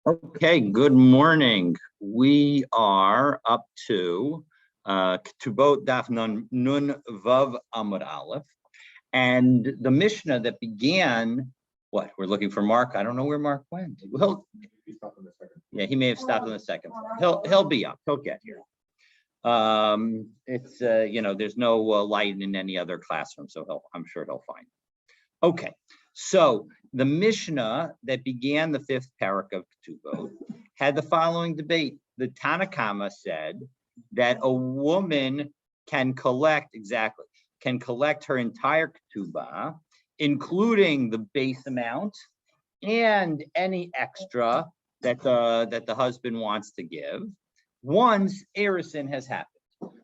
Okay, good morning. We are up to Ketubot Daf Nun Vav Amud Aleph, and the Mishnah that began. What we're looking for, Mark. I don't know where Mark went. Yeah, he may have stopped on the second floor. He'll be up. He'll get here. It's there's no light in any other classroom, so I'm sure he'll find. Okay, so the Mishnah that began the fifth parak of Ketubot had the following debate. The Tanakama said that a woman can collect her entire ketubah, including the base amount and any extra that the husband wants to give, once Erisin has happened.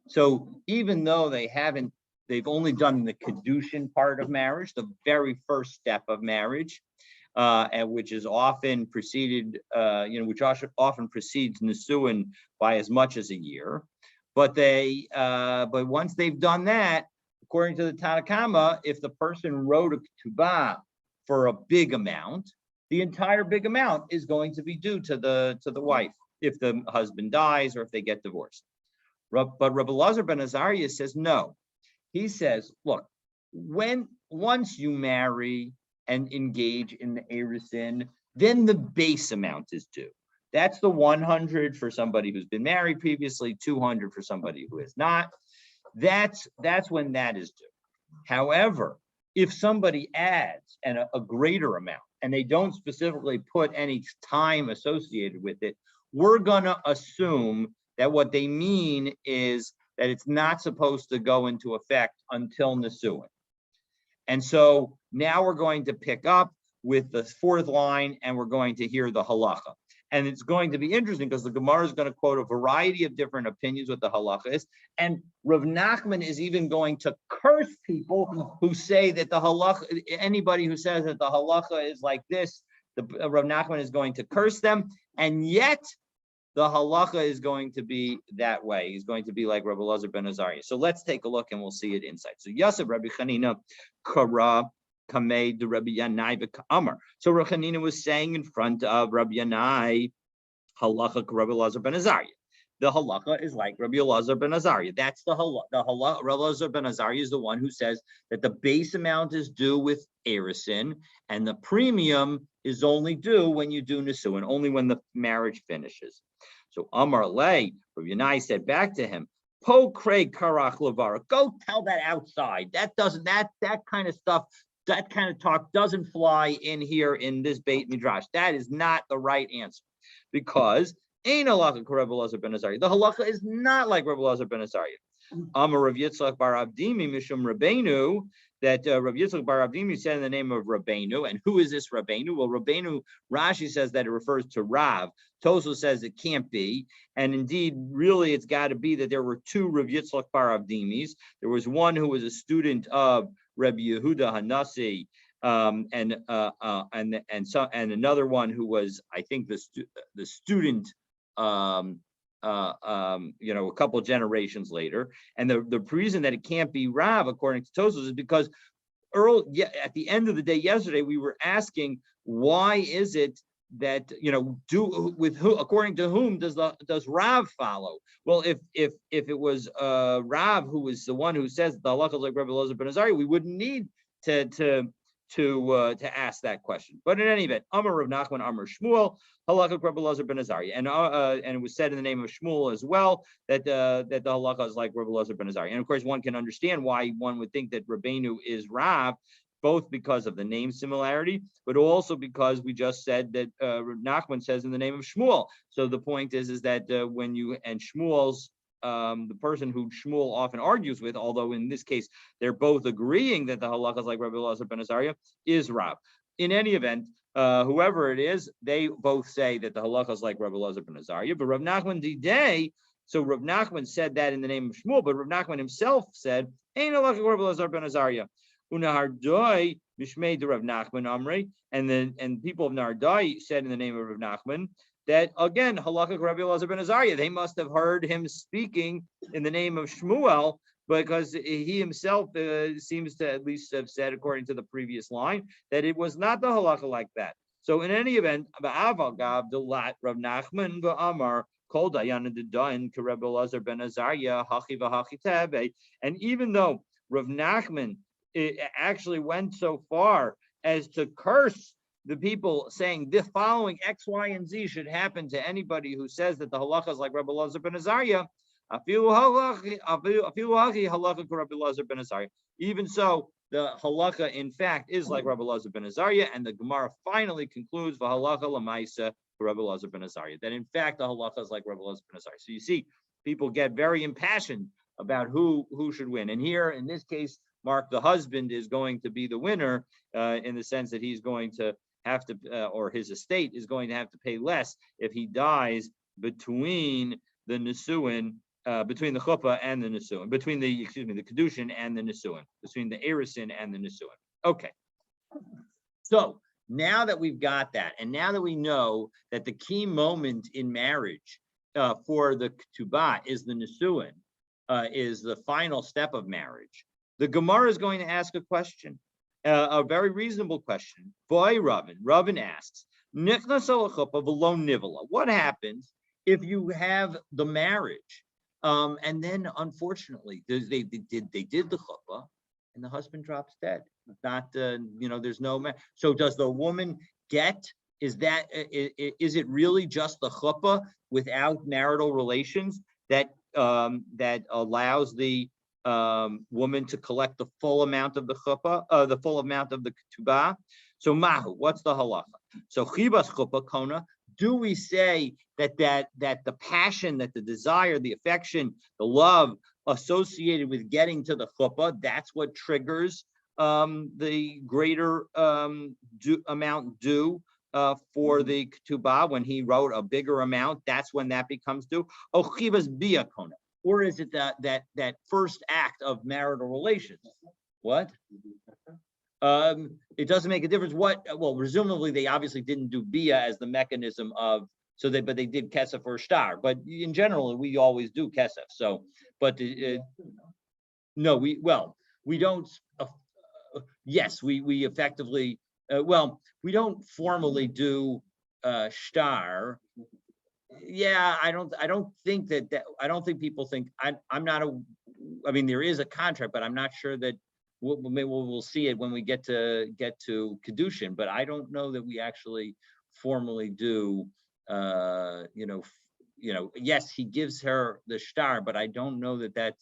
So even though they've only done the Kedushin part of marriage, the very first step of marriage, and which is often preceded, which often precedes Nisuin by as much as a year. But once they've done that, according to the Tanakama, if the person wrote a ketubah for a big amount, the entire big amount is going to be due to the wife if the husband dies or if they get divorced. But Rabbi Elazar ben Azariah says no. He says, look, once you marry and engage in the Erisin, then the base amount is due. That's the 100 for somebody who's been married previously, 200 for somebody who is not. That's when that is due. However, if somebody adds a greater amount and they don't specifically put any time associated with it, we're going to assume that what they mean is that it's not supposed to go into effect until Nisuin. And so now we're going to pick up with the fourth line and we're going to hear the halacha. And it's going to be interesting because the Gemara is going to quote a variety of different opinions what the halacha is. And Rav Nachman is even going to curse people who say that the halacha, anybody who says that the halacha is like this, Rav Nachman is going to curse them. And yet the halacha is going to be that way. He's going to be like Rabbi Elazar ben Azariah. So let's take a look and we'll see it inside. So Yosef Rabbi Chanina Kara Kamei de Rabbi Yanai Amar. So Rabbi Chanina was saying in front of Rabbi Yanai, halacha Rabbi Elazar ben Azariah. The halacha is like Rabbi Elazar ben Azariah. That's the halacha. The halacha. Rabbi Elazar ben Azariah is the one who says that the base amount is due with Erisin and the premium is only due when you do Nisuin, only when the marriage finishes. So Amar Lei, Rabbi Yanai said back to him, Po Krei Karach Lavara, go tell that outside. That kind of stuff, that kind of talk doesn't fly in here in this Beit Midrash. That is not the right answer. Because Ein halacha Rabbi Elazar ben Azariah. The halacha is not like Rabbi Elazar ben Azariah. Amar Rav Yitzchak bar Avdimi Mishum Rabbeinu, that Rav Yitzchak bar Avdimi said in the name of Rabbeinu. And who is this Rabbeinu? Well, Rabbeinu, Rashi says that it refers to Rav. Toso says it can't be. And indeed, really, it's got to be that there were two Rav Yitzchak bar Avdimis. There was one who was a student of Rabbi Yehuda Hanasi, and another one who was, I think, the student. A couple generations later, and the reason that it can't be Rav according to Tosos is because at the end of the day yesterday we were asking why is it that according to whom does Rav follow? Well, if it was Rav who was the one who says the halacha is like Rabbi Elazar ben Azariah, we wouldn't need to ask that question. But in any event, Amar Rav Nachman, Amar Shmuel, halakha Rabbi Elazar ben Azariah, and it was said in the name of Shmuel as well that the halakha is like Rabbi Elazar ben Azariah. And of course, one can understand why one would think that Rabbeinu is Rav, both because of the name similarity, but also because we just said that Nachman says in the name of Shmuel. So the point is that when you and Shmuel's the person who Shmuel often argues with, although in this case they're both agreeing that the halakha is like Rabbi Elazar ben Azariah, is Rav. In any event, whoever it is, they both say that the halakha is like Rabbi Elazar ben Azariah. But Rav Nachman Didei, so Rav Nachman said that in the name of Shmuel, but Rav Nachman himself said, "Ein halakha Rabbi Elazar ben Azariah." Unahardoi Mishmei de Rav Nachman Amrei, and people of Nardai said in the name of Rav Nachman that again, halakha Rabbi Elazar ben Azariah. They must have heard him speaking in the name of Shmuel, because he himself seems to at least have said, according to the previous line, that it was not the halacha like that. So in any event, Rav Nachman v'Amar Kol Dayan Dayan Rebbe Elazar ben Azariah Hachi v'Hachi Tebe. And even though Rav Nachman actually went so far as to curse the people, saying the following X, Y, and Z should happen to anybody who says that the halacha is like Rebbe Elazar ben Azariah. Even so, the halacha in fact is like Rebbe Elazar ben Azariah, and the Gemara finally concludes v'halacha l'maisa Rebbe Elazar ben Azariah, that in fact the halacha is like Rebbe Elazar ben Azariah. So you see, people get very impassioned about who should win, and here in this case, Mark, the husband, is going to be the winner in the sense that he's going to have to, or his estate is going to have to pay less if he dies between the Nisuin. Between the chuppah and the nisuin, between the kedushin and the nisuin, between the erisin and the nisuin. Okay. So now that we've got that, and now that we know that the key moment in marriage for the ketubah is the nisuin, is the final step of marriage, the Gemara is going to ask a question, a very reasonable question. Boy, Ravin asks, what happens if you have the marriage? And then, unfortunately, they did the chuppah, and the husband drops dead. Not, there's no man. So, does the woman get? Is it really just the chuppah without marital relations that allows the woman to collect the full amount of the chuppah, the full amount of the ketubah? So, mahu, what's the halacha? So, chibas chuppah kona. Do we say that the passion, that the desire, the affection, the love associated with getting to the chuppah, that's what triggers the greater amount due for the ketubah? When he wrote a bigger amount, that's when that becomes due. Or is it that first act of marital relations? What? It doesn't make a difference well, presumably they obviously didn't do bia as the mechanism of, but they did kesef or shtar. But in general, we always do kesef. So, but no, we don't. Yes, we effectively, we don't formally do shtar. Yeah, I don't think that I don't think people think I'm not I mean, there is a contract, but I'm not sure that we'll see it when we get to kedushin. But I don't know that we actually formally do. Yes, he gives her the shtar, but I don't know that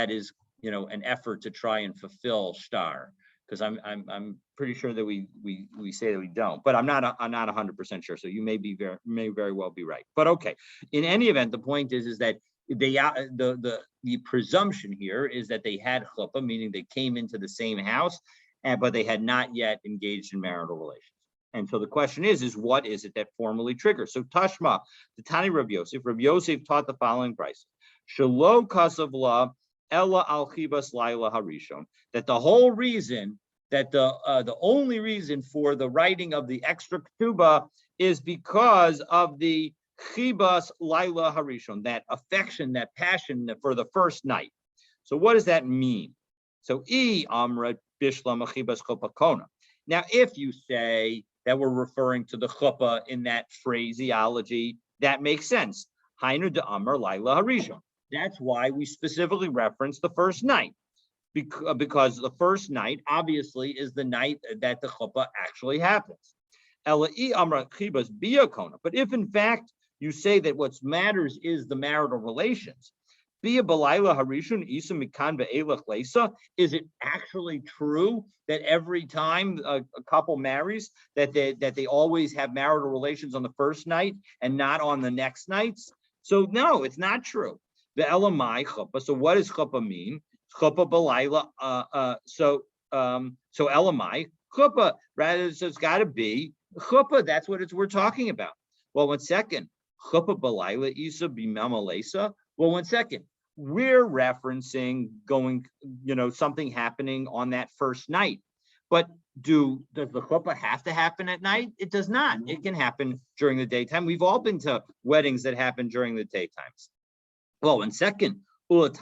is an effort to try and fulfill shtar, because I'm pretty sure that we say that we don't, but I'm not 100% sure. So you may very well be right. But okay, in any event, the point is that the presumption here is that they had chuppah, meaning they came into the same house, but they had not yet engaged in marital relations. And so the question is what is it that formally triggers? So Tashma, the Tani Rabbi Yosef taught the following price: Shelo kasav la ella al chibas laila harishon. That the whole reason, that the only reason for the writing of the extra ketubah is because of the chibas laila harishon, that affection, that passion for the first night. So what does that mean? So amra bishlam chibas chuppah kona. Now, if you say that we're referring to the chuppah in that phraseology, that makes sense. Hainu de amar laila harishon. That's why we specifically reference the first night, because the first night obviously is the night that the chuppah actually happens. But if in fact you say that what matters is the marital relations, is it actually true that every time a couple marries that they always have marital relations on the first night and not on the next nights? So no, it's not true. The elamai chuppah. So what does chuppah mean? Chuppah b'layla. So elamai chuppah. Rather, so it's got to be chuppah. That's what we're talking about. Well, 1 second. Chuppah b'layla isa b'mamalesa. Well, 1 second. We're referencing something happening on that first night. But does the chuppah have to happen at night? It does not. It can happen during the daytime. We've all been to weddings that happen during the daytimes. Well, 1 second. Well, 1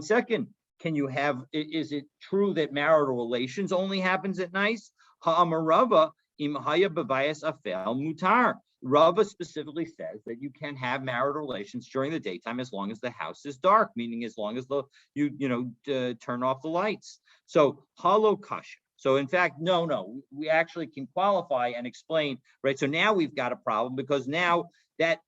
second. can you have, is it true that marital relations only happens at night? Ha'amarava imhaya b'bayas afel mutar. Rava specifically says that you can have marital relations during the daytime as long as the house is dark, meaning as long as you turn off the lights. So halo kasha. So in fact, no, we actually can qualify and explain, right? So now we've got a problem because now that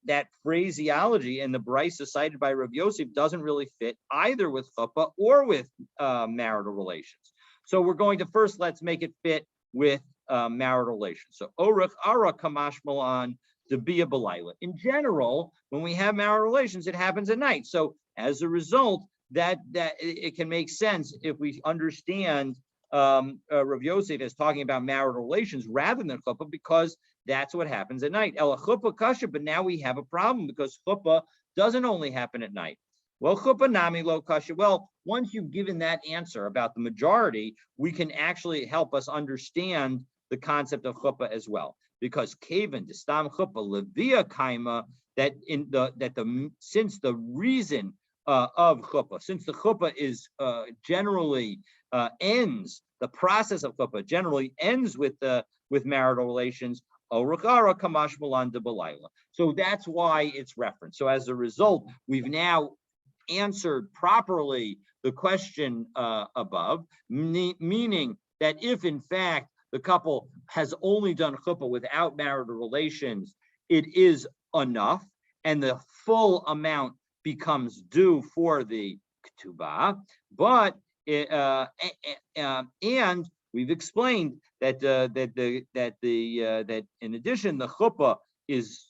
phraseology and the brisa cited by Rav Yosef doesn't really fit either with chuppah or with marital relations. So we're going to first, let's make it fit with marital relations. So orach ara kamash malan debia belayla. In general, when we have marital relations, it happens at night. So as a result, that it can make sense if we understand Rav Yosef is talking about marital relations rather than chuppah, because that's what happens at night. Ela chuppah kasha, but now we have a problem because chuppah doesn't only happen at night. Well, chuppah nami lo kasha. Well, once you've given that answer about the majority, we can actually help us understand the concept of chuppah as well. Because kaven destam chuppah levia kaima, since the reason of chuppah, since the chuppah is generally ends, the process of chuppah generally ends with marital relations. So that's why it's referenced. So as a result, we've now answered properly the question above, meaning that if in fact the couple has only done chuppah without marital relations, it is enough, and the full amount becomes due for the ketubah. But and we've explained that that in addition, the chuppah is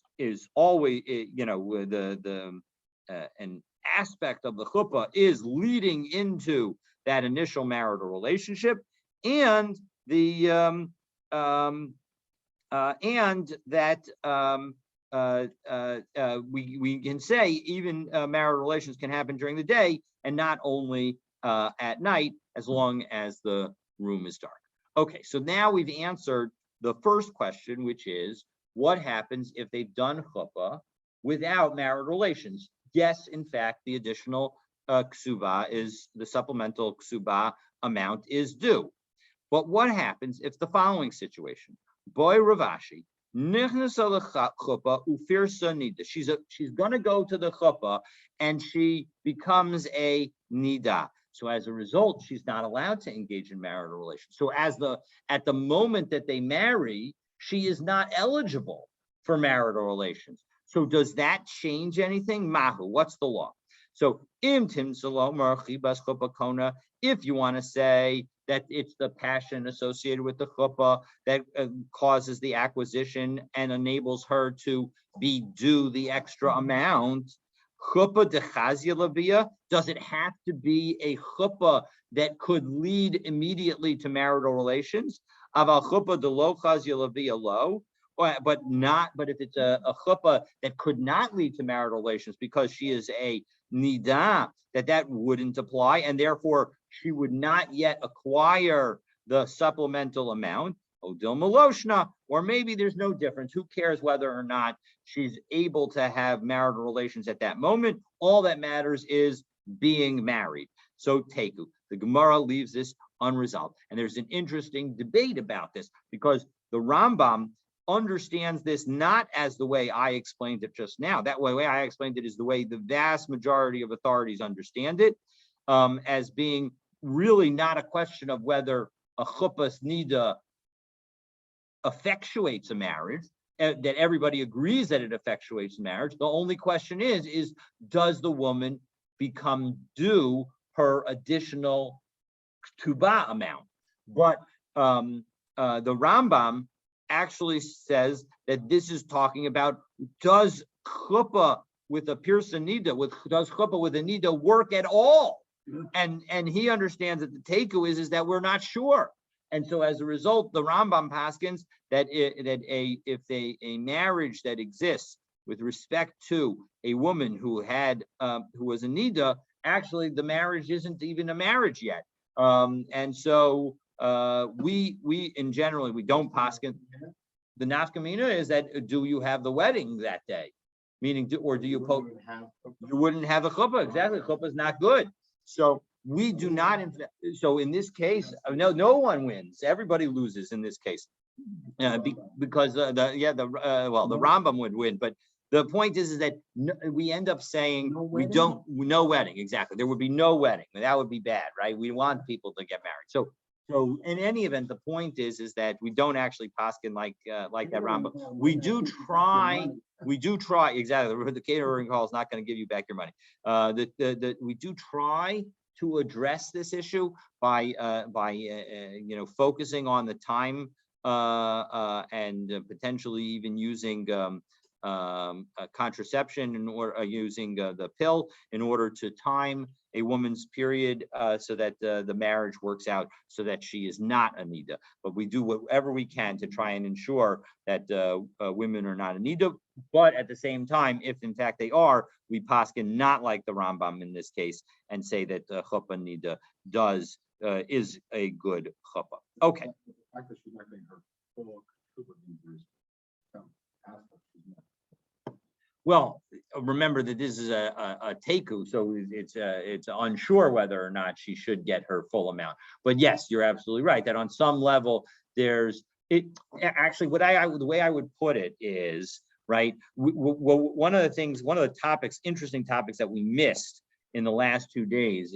always an aspect of the chuppah is leading into that initial marital relationship, and we can say even marital relations can happen during the day and not only at night, as long as the room is dark. Okay, so now we've answered the first question, which is what happens if they've done chuppah without marital relations? Yes, in fact, the additional ksubah is the supplemental ksubah amount is due. But what happens if the following situation? Boy Ravashi, she's going to go to the chuppah and she becomes a nida. So as a result, she's not allowed to engage in marital relations. So at the moment that they marry, she is not eligible for marital relations. So does that change anything? Mahu, what's the law? So if you want to say that it's the passion associated with the chuppah that causes the acquisition and enables her to be due the extra amount, chuppah dechazia lavia, does it have to be a chuppah that could lead immediately to marital relations? Aval chuppah delo chazia lavia lo, but if it's a chuppah that could not lead to marital relations because she is a nida, that wouldn't apply, and therefore she would not yet acquire the supplemental amount. Odil Maloshna, or maybe there's no difference. Who cares whether or not she's able to have marital relations at that moment? All that matters is being married. So Teku, the Gemara leaves this unresolved. And there's an interesting debate about this because the Rambam understands this not as the way I explained it just now. That way I explained it is the way the vast majority of authorities understand it, as being really not a question of whether a chuppah's nida effectuates a marriage, that everybody agrees that it effectuates marriage. The only question is does the woman become due her additional ketubah amount? But the Rambam actually says that this is talking about does chuppah with a pirsa nida, does chuppah with a nida work at all? And he understands that the teku is that we're not sure. And so as a result, the Rambam paskins that if a marriage that exists with respect to a woman who was a nida, actually the marriage isn't even a marriage yet. And so we in generally we don't paskin. The nafkamina is that do you have the wedding that day? Meaning, you wouldn't have a chuppah. Exactly, chuppah is not good. So we do not. So in this case, no one wins. Everybody loses in this case, because the Rambam would win, but the point is that we end up saying no wedding. Exactly. There would be no wedding. That would be bad, right? We want people to get married. So in any event, the point is that we don't actually paskin like that Rambam. We do try. Exactly. The catering hall is not going to give you back your money. We do try to address this issue by focusing on the time and potentially even using contraception or using the pill in order to time a woman's period so that the marriage works out so that she is not a nida. But we do whatever we can to try and ensure that women are not a nida. But at the same time, if in fact they are, we paskin not like the Rambam in this case and say that chuppah nida is a good chuppah. Okay. Well, remember that this is a teku, so it's unsure whether or not she should get her full amount. But yes, you're absolutely right that on some level there's it. Actually, the way I would put it is right. One of the interesting topics that we missed in the last 2 days,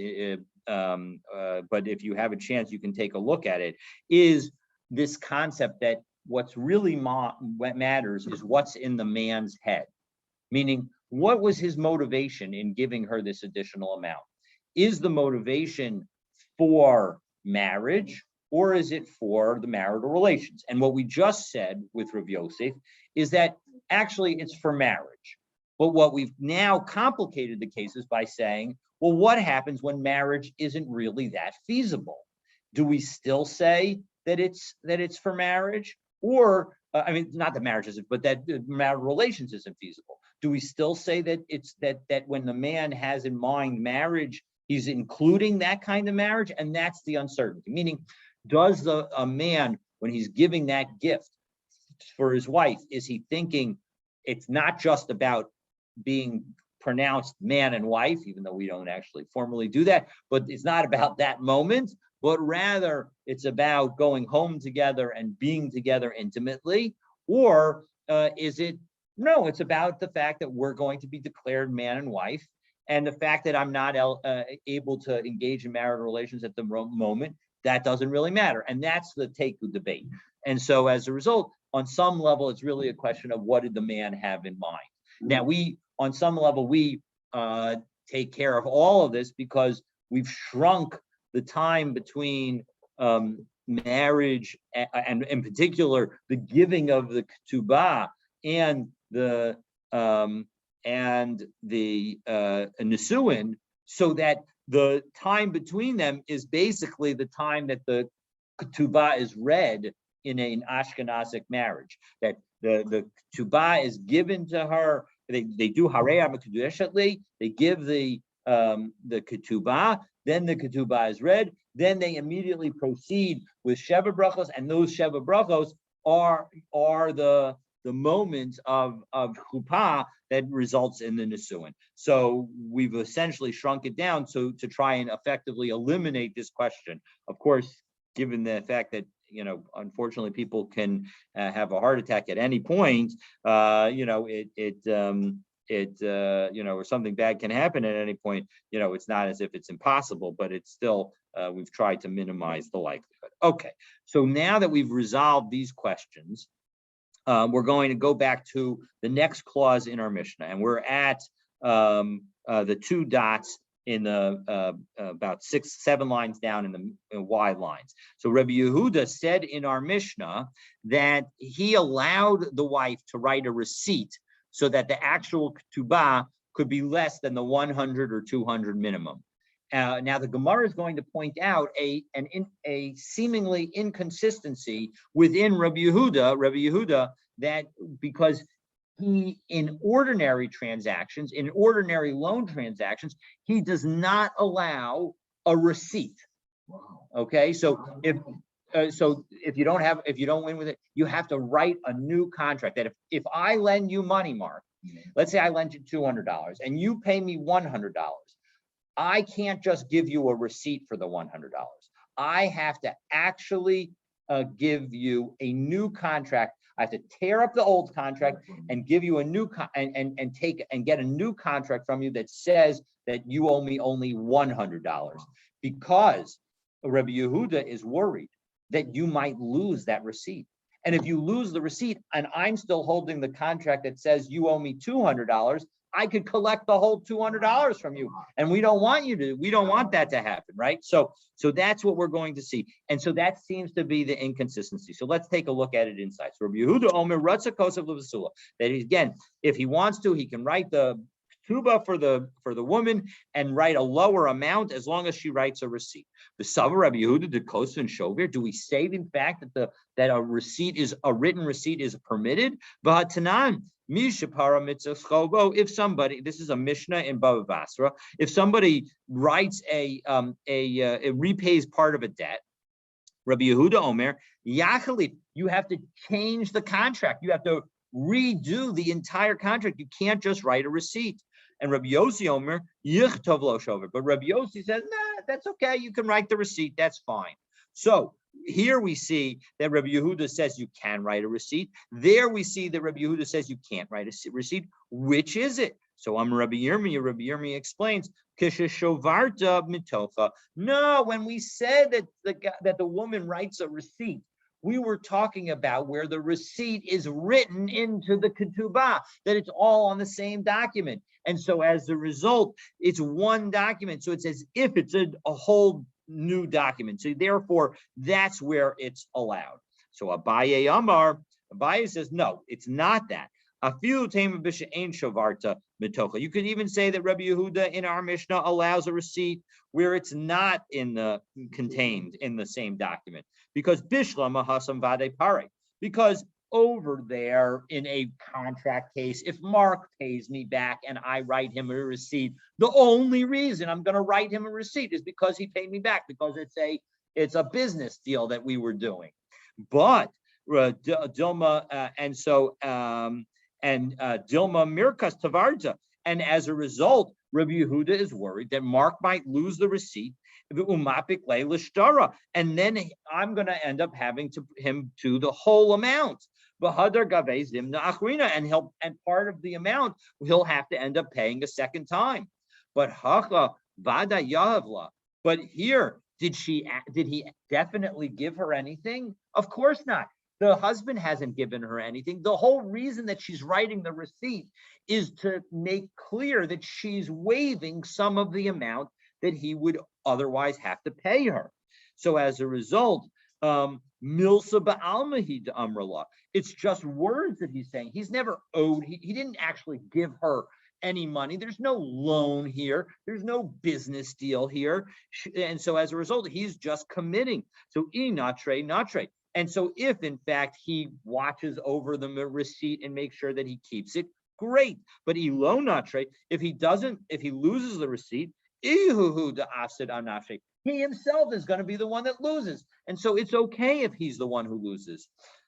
but if you have a chance, you can take a look at it. Is this concept that what's really what matters is what's in the man's head. Meaning, what was his motivation in giving her this additional amount? Is the motivation for marriage or is it for the marital relations? And what we just said with Rav Yosef is that actually it's for marriage. But what we've now complicated the cases by saying, well, what happens when marriage isn't really that feasible? Do we still say that it's for marriage? Or, not that marriage isn't, but that marital relations isn't feasible. Do we still say that it's that when the man has in mind marriage, he's including that kind of marriage? And that's the uncertainty. Meaning, does a man, when he's giving that gift for his wife, is he thinking it's not just about being pronounced man and wife, even though we don't actually formally do that, but it's not about that moment, but rather it's about going home together and being together intimately? Or is it, no, it's about the fact that we're going to be declared man and wife, and the fact that I'm not able to engage in marital relations at the moment, that doesn't really matter. And that's the teku debate. And so as a result, on some level, it's really a question of what did the man have in mind? Now, on some level, we take care of all of this because we've shrunk the time between marriage and in particular, the giving of the ketubah and the nisuin, so that the time between them is basically the time that the ketubah is read in an Ashkenazic marriage. That the ketubah is given to her. They do harei amakudeshatli. They give the ketubah. Then the ketubah is read. Then they immediately proceed with sheva brachos, and those sheva brachos are the moment of chuppah that results in the nisuin. So we've essentially shrunk it down to try and effectively eliminate this question. Of course, given the fact that unfortunately people can have a heart attack at any point, or something bad can happen at any point. It's not as if it's impossible, but it's still we've tried to minimize the likelihood. Okay, so now that we've resolved these questions, we're going to go back to the next clause in our Mishnah, and we're at the 2 dots in the about 6-7 lines down in the wide lines. So Rabbi Yehuda said in our Mishnah that he allowed the wife to write a receipt so that the actual ketubah could be less than the 100 or 200 minimum. Now the Gemara is going to point out a seemingly inconsistency within Rabbi Yehuda, that because he, in ordinary transactions, in ordinary loan transactions, he does not allow a receipt. Okay, so if you don't win with it, you have to write a new contract. That if I lend you money, Mark, let's say I lend you $200 and you pay me $100. I can't just give you a receipt for the $100. I have to actually give you a new contract. I have to tear up the old contract and give you a new and get a new contract from you that says that you owe me only $100, because Rabbi Yehuda is worried that you might lose that receipt. And if you lose the receipt and I'm still holding the contract that says you owe me $200, I could collect the whole $200 from you. And we don't want that to happen, right? So that's what we're going to see. And so that seems to be the inconsistency. So let's take a look at it inside. So Rabbi Yehuda Omer Ratza Kosev L'Vasula, that again, if he wants to, he can write the tuba for the woman and write a lower amount as long as she writes a receipt. The Sava Rabbi Yehuda de Kosa and Shovir. Do we say in fact that a written receipt is permitted? V'hatanan mishapara mitzvah chobo. If somebody, this is a Mishnah in Bava Basra, if somebody writes it repays part of a debt, Rabbi Yehuda Omer Yachalif, you have to change the contract. You have to redo the entire contract. You can't just write a receipt. And Rabbi Yossi Omer Yichtov lo shover. But Rabbi Yossi says, nah, that's okay. You can write the receipt. That's fine. So here we see that Rabbi Yehuda says you can write a receipt. There we see that Rabbi Yehuda says you can't write a receipt. Which is it? So Rabbi Yirmiyah. Rabbi Yirmiyah explains, Kisha mitocha. No, when we said that the woman writes a receipt, we were talking about where the receipt is written into the ketubah, that it's all on the same document. And so as a result, it's one document. So it's as if it's a whole new document. So therefore, that's where it's allowed. So Abaye says, no, it's not that. You could even say that Rabbi Yehuda in our Mishnah allows a receipt where it's not contained in the same document. Because Bishlam Hasam Vade Pare. Because over there in a contract case, if Mark pays me back and I write him a receipt, the only reason I'm going to write him a receipt is because he paid me back, because it's a business deal that we were doing. But Dilma Dilma Mirkas Tavarza, and as a result, Rabbi Yehuda is worried that Mark might lose the receipt, and then I'm going to end up having him to the whole amount. And part of the amount he'll have to end up paying a second time. But here, did he definitely give her anything? Of course not. The husband hasn't given her anything. The whole reason that she's writing the receipt is to make clear that she's waiving some of the amount that he would otherwise have to pay her. So as a result, Milsa ba'alma amrala. It's just words that he's saying. He's never owed. He didn't actually give her any money. There's no loan here. There's no business deal here. And so as a result, he's just committing. So natre. And so if in fact he watches over the receipt and makes sure that he keeps it, great. But if he loses the receipt, he himself is going to be the one that loses. And so it's okay if he's the one who loses.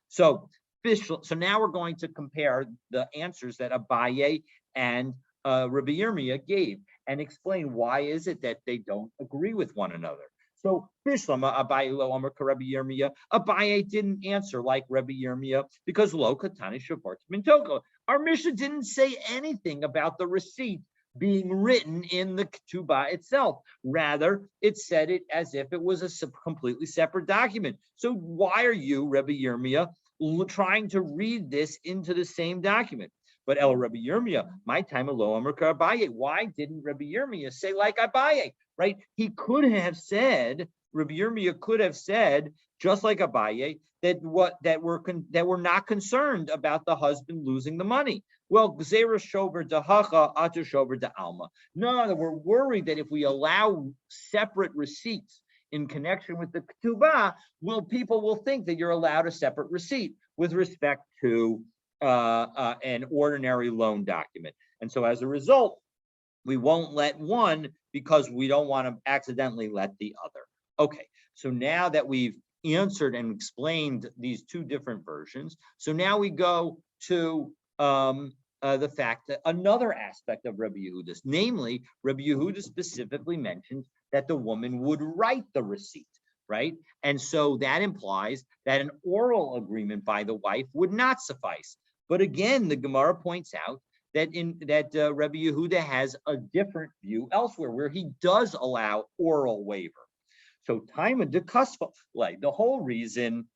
So now we're going to compare the answers that Abaye and Rabbi Yirmiyah gave and explain why is it that they don't agree with one another. So Bishlama Abaye lo Amar Rabbi Yirmiyah. Abaye didn't answer like Rabbi Yirmiyah because lo katani shavart mintoko. Our Mishnah didn't say anything about the receipt being written in the ketubah itself. Rather, it said it as if it was a completely separate document. So why are you, Rabbi Yirmiyah, trying to read this into the same document? But El Rabbi Yirmiyah, my time lo Amar Abaye. Why didn't Rabbi Yirmiyah say like Abaye? Right? He could have said, Rabbi Yirmiyah could have said, just like Abaye, that we're not concerned about the husband losing the money. Well, Gzera Shover Dahacha, Atu Shover da Alma. No, we're worried that if we allow separate receipts in connection with the ketubah, people will think that you're allowed a separate receipt with respect to an ordinary loan document. And so as a result, we won't let one because we don't want to accidentally let the other. Okay, so now that we've answered and explained these two different versions, so now we go to the fact that another aspect of Rabbi Yehuda's, namely, Rabbi Yehuda specifically mentions that the woman would write the receipt, right? And so that implies that an oral agreement by the wife would not suffice. But again, the Gemara points out that Rabbi Yehuda has a different view elsewhere, where he does allow oral waiver. So time of the whole reason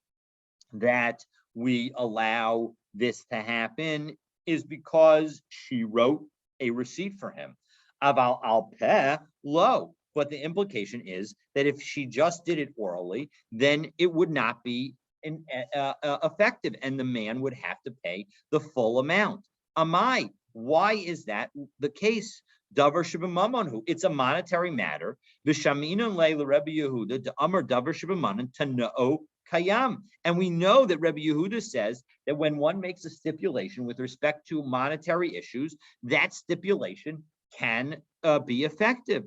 that we allow this to happen is because she wrote a receipt for him. Aval al peh lo. But the implication is that if she just did it orally, then it would not be effective, and the man would have to pay the full amount. Amai, why is that the case? Davar sheb'mamonhu. It's a monetary matter. V'shaminun leila Rabbi Yehuda to Amar davar sheb'manon to no kayam. And we know that Rabbi Yehuda says that when one makes a stipulation with respect to monetary issues, that stipulation can be effective.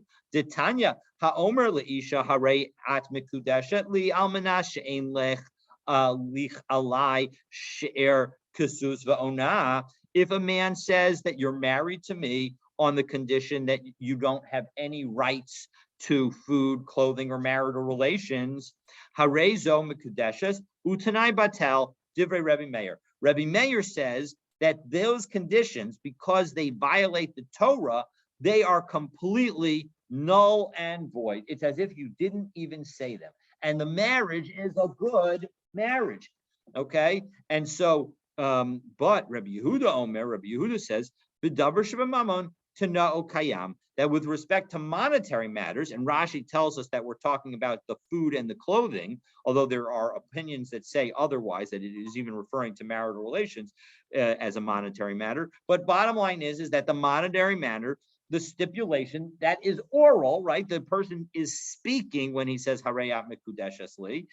Tanya haomer leisha harei at mikudeshet li almana she'en lech lich alai she'er kusus va'ona. If a man says that you're married to me on the condition that you don't have any rights to food, clothing, or marital relations, harezo mikudeshes utanai batel divrei Rabbi Meir. Rabbi Meir says that those conditions, because they violate the Torah, they are completely null and void. It's as if you didn't even say them. And the marriage is a good marriage. Okay? And so, but Rabbi Yehuda says, B'davar sheb'mamon tena'o kayam, that with respect to monetary matters, and Rashi tells us that we're talking about the food and the clothing, although there are opinions that say otherwise, that it is even referring to marital relations as a monetary matter. But bottom line is that the monetary matter, the stipulation that is oral, right? The person is speaking when he says Harayat Mekudeshes Li.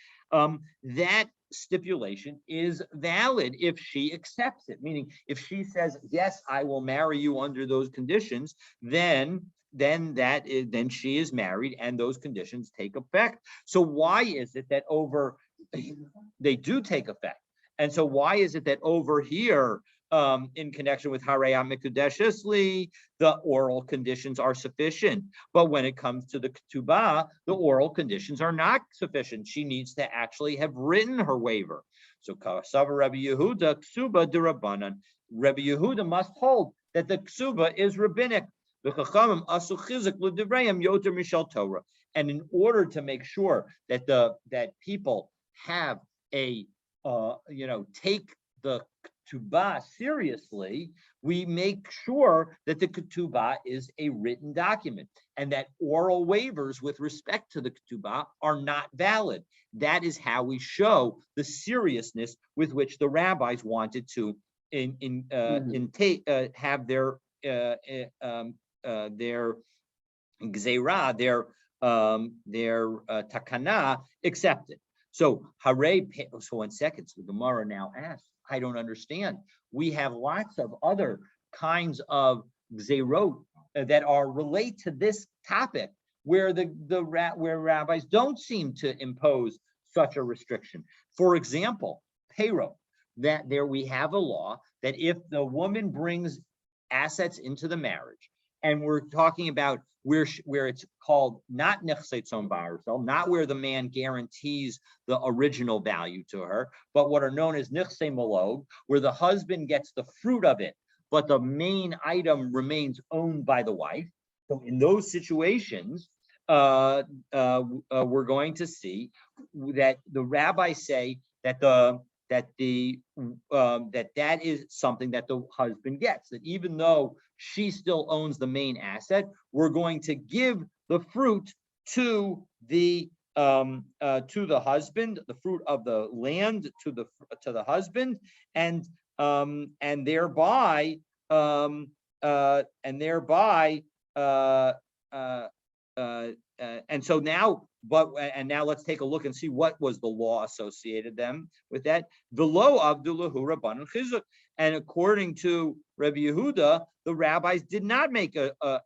That stipulation is valid if she accepts it. Meaning, if she says, "Yes, I will marry you under those conditions," then she is married, and those conditions take effect. So why is it that they do take effect? And so why is it that over here, in connection with Harayah Mikudeshes Li, the oral conditions are sufficient, but when it comes to the Ketubah, the oral conditions are not sufficient. She needs to actually have written her waiver. So Kasav Rabbi Yehuda Ksuba de Rabbanan. Rabbi Yehuda must hold that the Ksuba is rabbinic. And in order to make sure that people have a take the Ketubah seriously, we make sure that the Ketubah is a written document and that oral waivers with respect to the Ketubah are not valid. That is how we show the seriousness with which the rabbis wanted to have their gzeira, their takana accepted. So one second. So the Gemara now asks, I don't understand. We have lots of other kinds of gzeirot that relate to this topic, where where rabbis don't seem to impose such a restriction. For example, payroll. That there we have a law that if the woman brings assets into the marriage, and we're talking about where it's called not nechsei tzon ba'arsel, not where the man guarantees the original value to her, but what are known as nechsei malog, where the husband gets the fruit of it, but the main item remains owned by the wife. So in those situations, we're going to see that the rabbis say that that is something that the husband gets, that even though she still owns the main asset, we're going to give the fruit to the husband, the fruit of the land to the husband, and thereby and so now, now let's take a look and see what was the law associated them with that. V'lo Abdullahu Rabbanan Chizuk, and according to Rabbi Yehuda, the rabbis did not make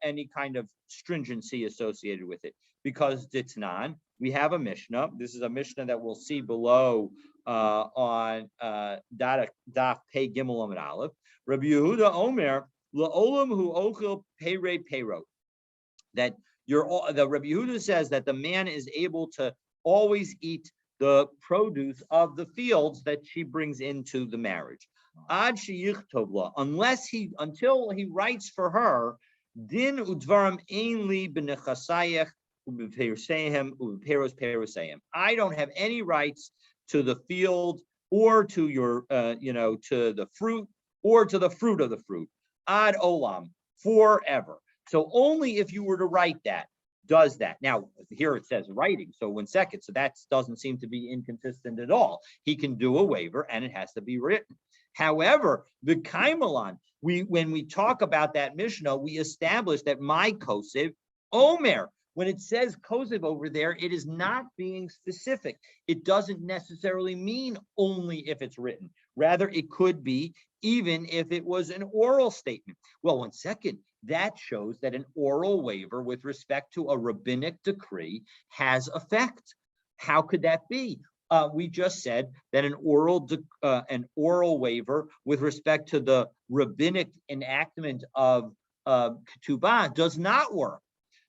any kind of stringency associated with it, because Ditnan, we have a Mishnah. This is a Mishnah that we'll see below on Daf Pei Gimel Amud Aleph. Rabbi Yehuda Omer LaOlam Hu Ochel Peirei Peirot. That the Rabbi Yehuda says that the man is able to always eat the produce of the fields that she brings into the marriage. Ad sheyichtov la, until he writes for her, din udvaram ainli b'nechasayach u'b'perusehem u'b'peros. I don't have any rights to the field or to your, to the fruit or to the fruit of the fruit. Ad olam, forever. So only if you were to write that does that. Now, here it says writing, so 1 second. So that doesn't seem to be inconsistent at all. He can do a waiver and it has to be written. However, the Kaimalan, when we talk about that Mishnah, we establish that my Kosev, Omer, when it says Kosev over there, it is not being specific. It doesn't necessarily mean only if it's written. Rather, it could be even if it was an oral statement. Well, 1 second. That shows that an oral waiver with respect to a rabbinic decree has effect. How could that be? We just said that an oral waiver with respect to the rabbinic enactment of Ketubah does not work.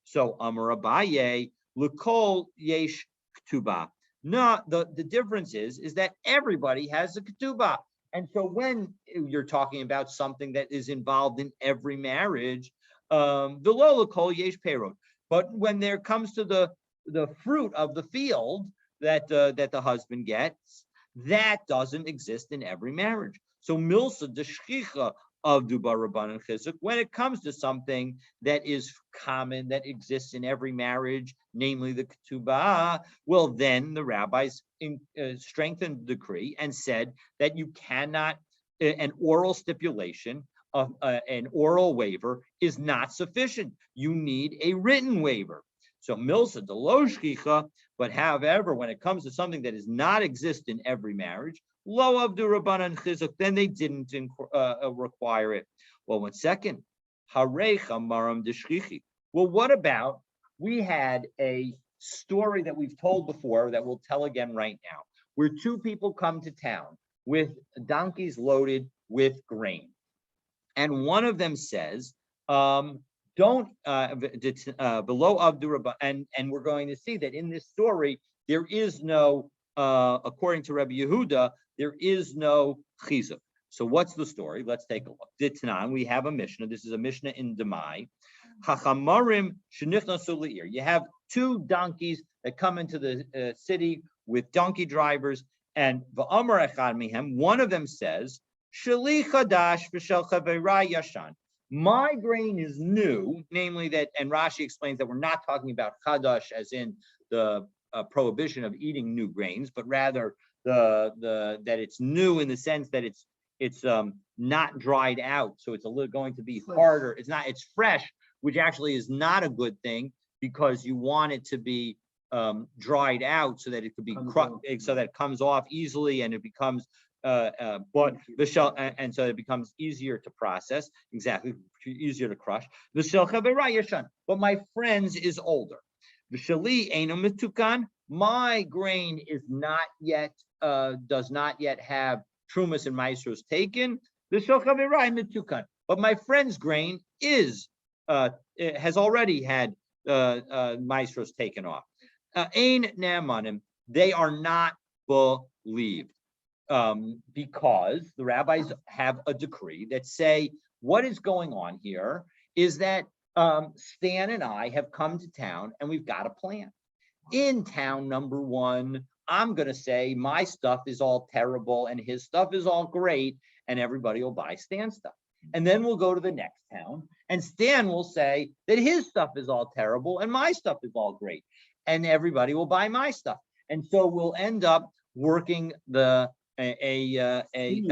So Amar Abaye L'kol yesh Ketubah. No, the difference is that everybody has a Ketubah. And so when you're talking about something that is involved in every marriage, the lola kol yesh perot. But when there comes to the fruit of the field that the husband gets, that doesn't exist in every marriage. So milsa deshchicha of dubar rabbanan chizuk. When it comes to something that is common, that exists in every marriage, namely the ketubah, well, then the rabbis strengthened the decree and said that you cannot, an oral stipulation of an oral waiver is not sufficient. You need a written waiver. So milsa deloshchicha, but however, when it comes to something that does not exist in every marriage, lo avdu rabbanan chizuk, then they didn't require it. Well, 1 second. Harecha maram deshchichi. Well, what about, we had a story that we've told before that we'll tell again right now, where 2 people come to town with donkeys loaded with grain. And one of them says, don't below avdu rabbanan, and we're going to see that in this story, there is no, according to Rabbi Yehuda, there is no chizuk. So what's the story? Let's take a look. Ditnan, we have a Mishnah. This is a Mishnah in Demai. Hachamarim shenichnasu le'ir. You have 2 donkeys that come into the city with donkey drivers, and v'amar echad mihem, one of them says, Shali chadash v'shel chaverai yashan. My grain is new, namely that, and Rashi explains that we're not talking about chadash as in the prohibition of eating new grains, but rather that it's new in the sense that it's not dried out, so it's going to be harder. It's fresh, which actually is not a good thing because you want it to be dried out so that it could be so that it comes off easily and it becomes but the shell, and so it becomes easier to process, exactly, easier to crush. The shell but my friend's is older. The shali eino mitukan. My grain is not yet does not yet have trumas and maestros taken. The shel chaverai mitukan. But my friend's grain is has already had maestros taken off. Ein ne'amanim. They are not believed. Because the rabbis have a decree that say what is going on here is that Stan and I have come to town and we've got a plan. In town number 1, I'm going to say my stuff is all terrible and his stuff is all great, and everybody will buy Stan's stuff. And then we'll go to the next town and Stan will say that his stuff is all terrible and my stuff is all great, and everybody will buy my stuff. And so we'll end up working a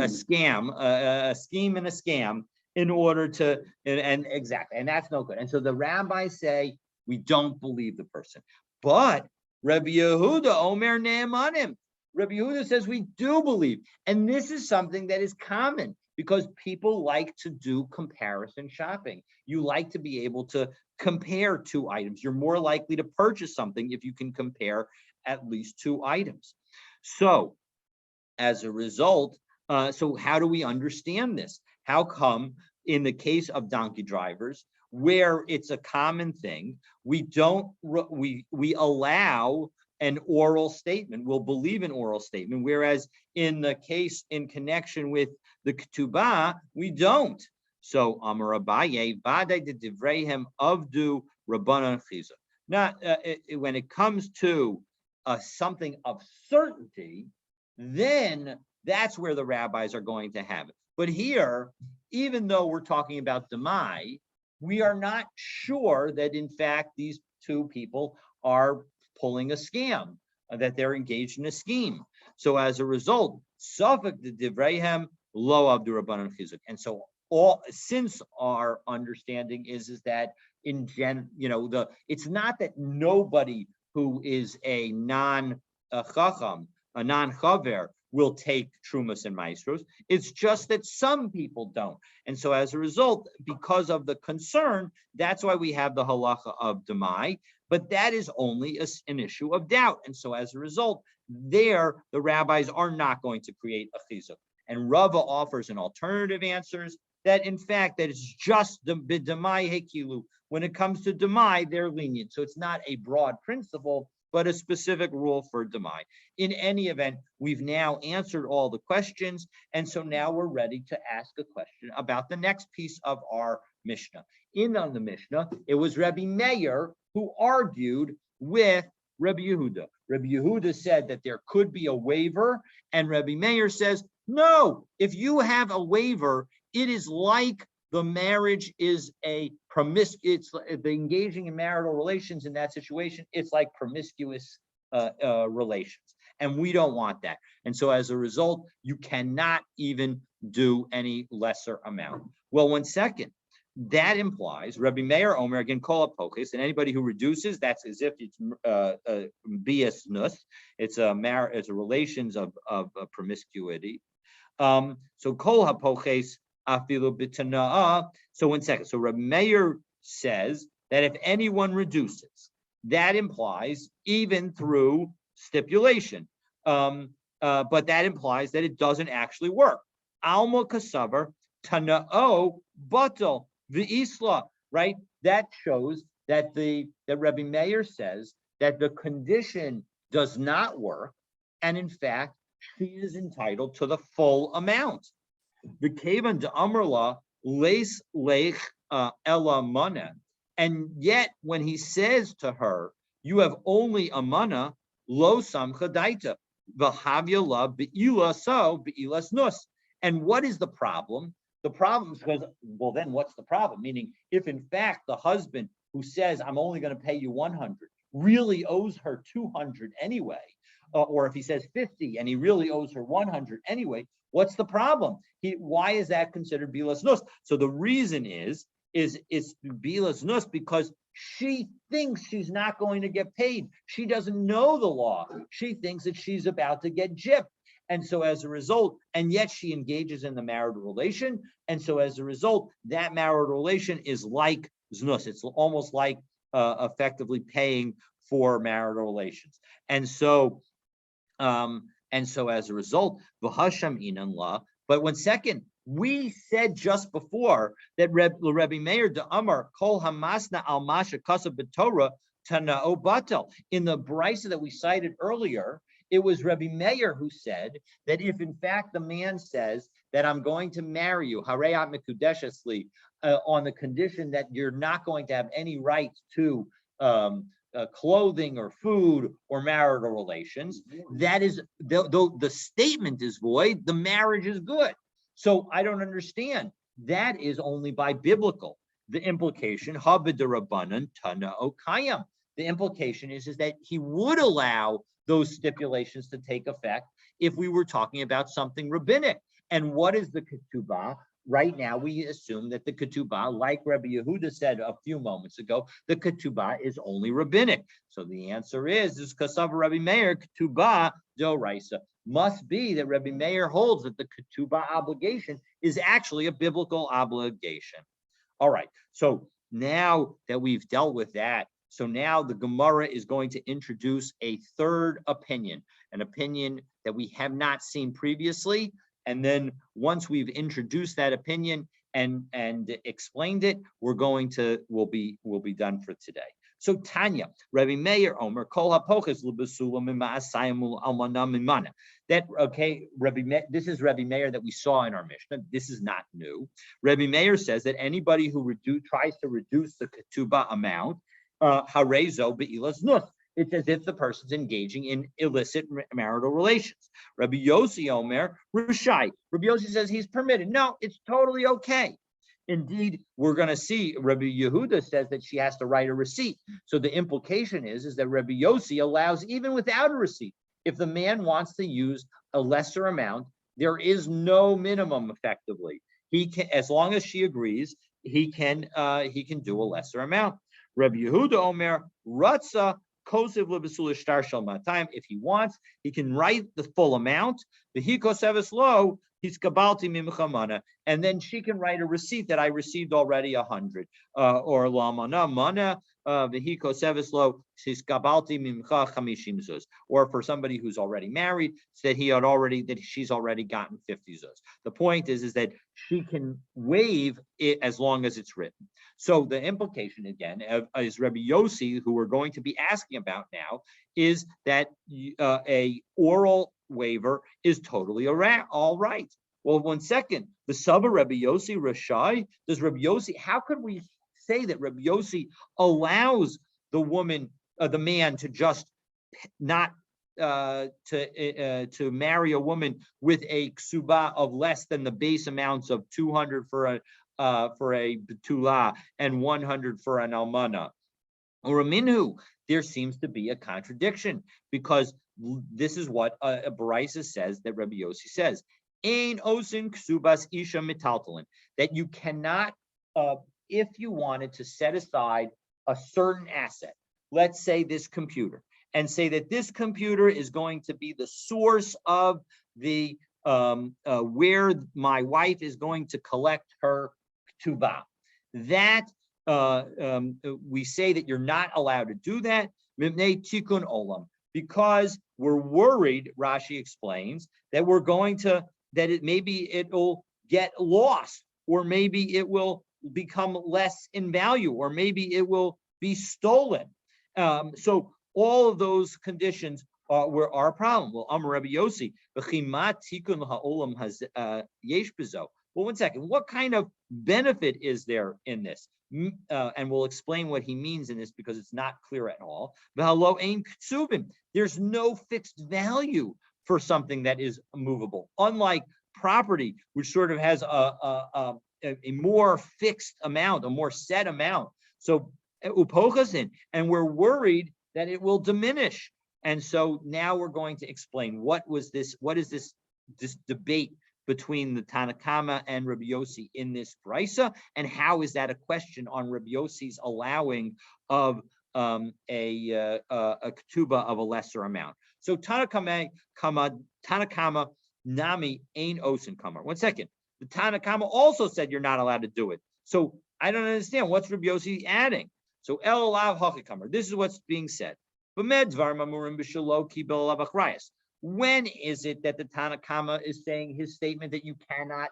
scheme and a scam in order to, and exactly, and that's no good. And so the rabbis say we don't believe the person. But Rabbi Yehuda Omer Ne'emanim, Rabbi Yehuda says we do believe. And this is something that is common because people like to do comparison shopping. You like to be able to compare 2 items. You're more likely to purchase something if you can compare at least 2 items. So as a result, so how do we understand this? How come in the case of donkey drivers, where it's a common thing, we don't we allow an oral statement, we'll believe an oral statement, whereas in the case in connection with the ketubah, we don't. So Amar Abaye, Vadai de Divrehem Avdu Rabbanan Chiza. Now, when it comes to something of certainty, then that's where the rabbis are going to have it. But here, even though we're talking about Demai, we are not sure that in fact these two people are pulling a scam, that they're engaged in a scheme. So as a result, Suffolk the Divrehem lo Abdu Rabbanan Chizuk. And so since our understanding is that in it's not that nobody who is a non-chacham, a non-chaver, will take trumas and maestros. It's just that some people don't. And so as a result, because of the concern, that's why we have the halacha of demai, but that is only an issue of doubt. And so as a result, the rabbis are not going to create a chizuk. And Rava offers an alternative answers that in fact, that it's just the demai hekilu. When it comes to demai, they're lenient. So it's not a broad principle, but a specific rule for demai. In any event, we've now answered all the questions, and so now we're ready to ask a question about the next piece of our Mishnah. In the Mishnah, it was Rabbi Meir who argued with Rabbi Yehuda. Rabbi Yehuda said that there could be a waiver, and Rabbi Meir says, no, if you have a waiver, it is like the marriage is a it's the engaging in marital relations in that situation. It's like promiscuous relations, and we don't want that. And so as a result, you cannot even do any lesser amount. Well, 1 second, that implies Rabbi Meir Omer again kol apoches, and anybody who reduces, that's as if it's biasnus. It's a relations of promiscuity. So kol hapoches. So 1 second. So Rabbi Meir says that if anyone reduces, that implies even through stipulation. But that implies that it doesn't actually work. Alma kasavar tana'o batal v'isla, right? That shows that that Rabbi Meir says that the condition does not work, and in fact, she is entitled to the full amount. The Kavan de Amrla lace lech ella mana, and yet when he says to her, "You have only a mana, lo samcha daita v'havya la beila so beilas nus." And what is the problem? The problem is because, well, then what's the problem? Meaning, if in fact the husband who says, "I'm only going to pay you 100," really owes her 200 anyway, or if he says 50 and he really owes her 100 anyway. What's the problem? Why is that considered bilas nus? So the reason is it's bilas nus because she thinks she's not going to get paid. She doesn't know the law. She thinks that she's about to get gypped. And so as a result, and yet she engages in the marital relation. And so as a result, that marital relation is like znus. It's almost like effectively paying for marital relations. And so as a result, v'hasham inan la. But 1 second, we said just before that Rabbi Meir de Amar kol hamasna al masha kasav b'Torah tana'o batel. In the brisa that we cited earlier, it was Rabbi Meir who said that if in fact the man says that I'm going to marry you, hareyat mekudeshesli, on the condition that you're not going to have any right to clothing or food or marital relations, that is, though the statement is void, the marriage is good. So I don't understand. That is only by biblical. The implication, habidarabanan tana okayam. The implication is that he would allow those stipulations to take effect if we were talking about something rabbinic. And what is the ketubah? Right now, we assume that the ketubah, like Rabbi Yehuda said a few moments ago, the ketubah is only rabbinic. So the answer is kasav Rabbi Meir ketubah doraisa. Must be that Rabbi Meir holds that the ketubah obligation is actually a biblical obligation. All right. So now that we've dealt with that, so now the Gemara is going to introduce a third opinion. an opinion that we have not seen previously. And then once we've introduced that opinion and explained it, we'll be done for today. So Tanya, Rabbi Meir Omer, Kol hapoches lebesula mima'asayim almana mimana. That this is Rabbi Meir that we saw in our Mishnah. This is not new. Rabbi Meir says that anybody who tries to reduce the ketubah amount, harezo be'ilas nus. It's as if the person's engaging in illicit marital relations. Rabbi Yossi Omer Rishai. Rabbi Yossi says he's permitted. No, it's totally okay. Indeed, we're going to see Rabbi Yehuda says that she has to write a receipt. So the implication is that Rabbi Yossi allows even without a receipt. If the man wants to use a lesser amount, there is no minimum effectively. He can, as long as she agrees, he can do a lesser amount. Rabbi Yehuda Omer Ratza. If he wants, he can write the full amount. The hikosevis lo, he's kabalti mimchamana, and then she can write a receipt that I received already 100. Or lamana mana the hikosevis lo, she's kabalti mimcha chamishim zuz. Or for somebody who's already married, that she's already gotten 50 zuz. The point is that she can waive it as long as it's written. So the implication again is Rabbi Yossi, who we're going to be asking about now, is that a oral waiver is totally all right. Well, 1 second, the Saba Rabbi Yossi Rashai, does Rabbi Yossi, how could we say that Rabbi Yossi allows the man to just not to marry a woman with a ksuba of less than the base amounts of 200 for a betula and 100 for an almana? Or a minhu, there seems to be a contradiction, because this is what a Baraisa says that Rabbi Yossi says. Ein osin ksubas isha mitaltalin, that you cannot, if you wanted to set aside a certain asset, let's say this computer, and say that this computer is going to be the source of the where my wife is going to collect her ketubah. That we say that you're not allowed to do that, mipnei tikun olam, because we're worried, Rashi explains, that maybe it'll get lost, or maybe it will become less in value, or maybe it will be stolen. So all of those conditions were our problem. Well, Amar Rabbi Yossi, tikun ha'olam yesh bezo. Well, 1 second, what kind of benefit is there in this? And we'll explain what he means in this, because it's not clear at all. There's no fixed value for something that is movable, unlike property, which sort of has a more fixed amount, a more set amount. So upochasin, and we're worried that it will diminish. And so now we're going to explain what is this debate between the Tanakama and Rabbi Yossi in this brisa, and how is that a question on Rabbi Yossi's allowing of a ketubah of a lesser amount? So Tanakama nami ain osin kamar. 1 second, the Tanakama also said you're not allowed to do it. So I don't understand, what's Rabbi Yossi adding? So el alav hachikamar. This is what's being said. When is it that the Tanakama is saying his statement that you cannot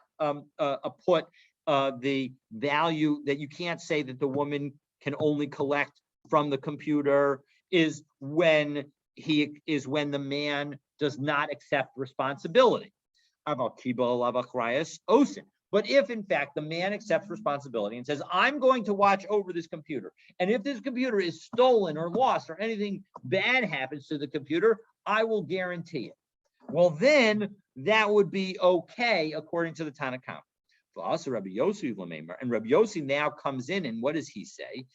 put the value, that you can't say that the woman can only collect from the computer, is when the man does not accept responsibility. But if in fact the man accepts responsibility and says, I'm going to watch over this computer, and if this computer is stolen or lost or anything bad happens to the computer, I will guarantee it. Well, then that would be okay according to the Tanakh. And Rabbi Yossi now comes in, and what does he say?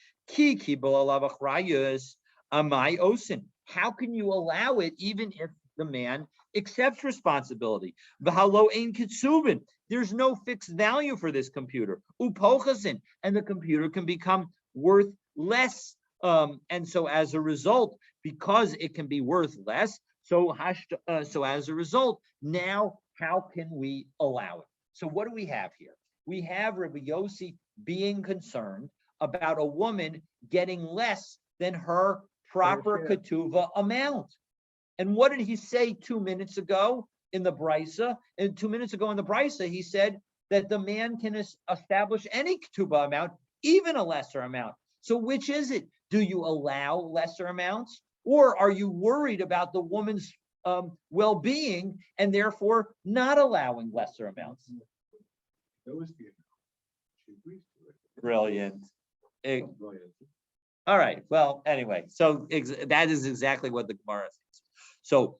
How can you allow it even if the man accepts responsibility? There's no fixed value for this computer. Upochasin, and the computer can become worth less. And so as a result, because it can be worth less, so as a result, now how can we allow it? So what do we have here? We have Rabbi Yossi being concerned about a woman getting less than her proper ketubah amount. And what did he say 2 minutes ago in the Brisa? And 2 minutes ago in the Brisa, he said that the man can establish any ketubah amount, even a lesser amount. So which is it? Do you allow lesser amounts, or are you worried about the woman's well-being and therefore not allowing lesser amounts? Brilliant. All right. Well, anyway, so that is exactly what the Gemara says. So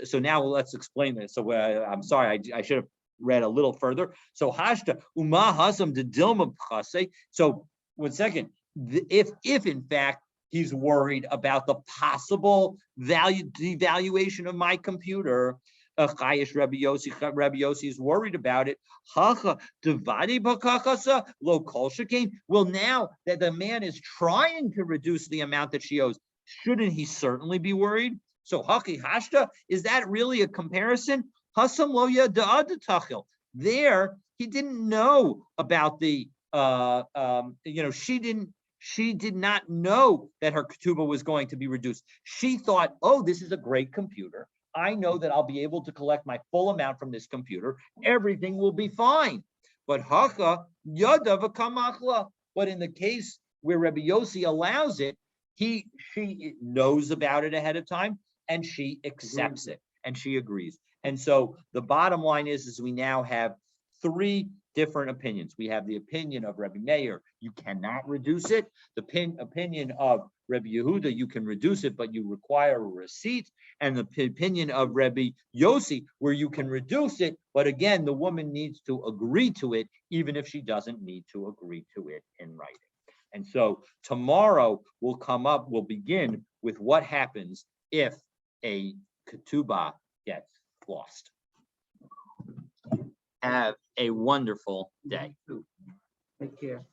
so now let's explain this. So I'm sorry, I should have read a little further. So hashta uma hasam de dilma pchase. So 1 second. If in fact he's worried about the possible devaluation of my computer, Chayish Rabbi Yossi is worried about it. Well, now that the man is trying to reduce the amount that she owes, shouldn't he certainly be worried? So Haki Hashta, is that really a comparison? Hasam loya da'adatachil. There, he didn't know about the she did not know that her ketubah was going to be reduced. She thought, oh, this is a great computer. I know that I'll be able to collect my full amount from this computer. Everything will be fine. But Haka Yada v'kamachla. But in the case where Rabbi Yossi allows it, she knows about it ahead of time and she accepts it and she agrees. And so the bottom line is we now have 3 different opinions. We have the opinion of Rabbi Meir, you cannot reduce it. The opinion of Rabbi Yehuda, you can reduce it, but you require a receipt. And the opinion of Rabbi Yossi, where you can reduce it, but again, the woman needs to agree to it, even if she doesn't need to agree to it in writing. And so tomorrow we'll begin with what happens if a ketubah gets lost. Have a wonderful day. Take care.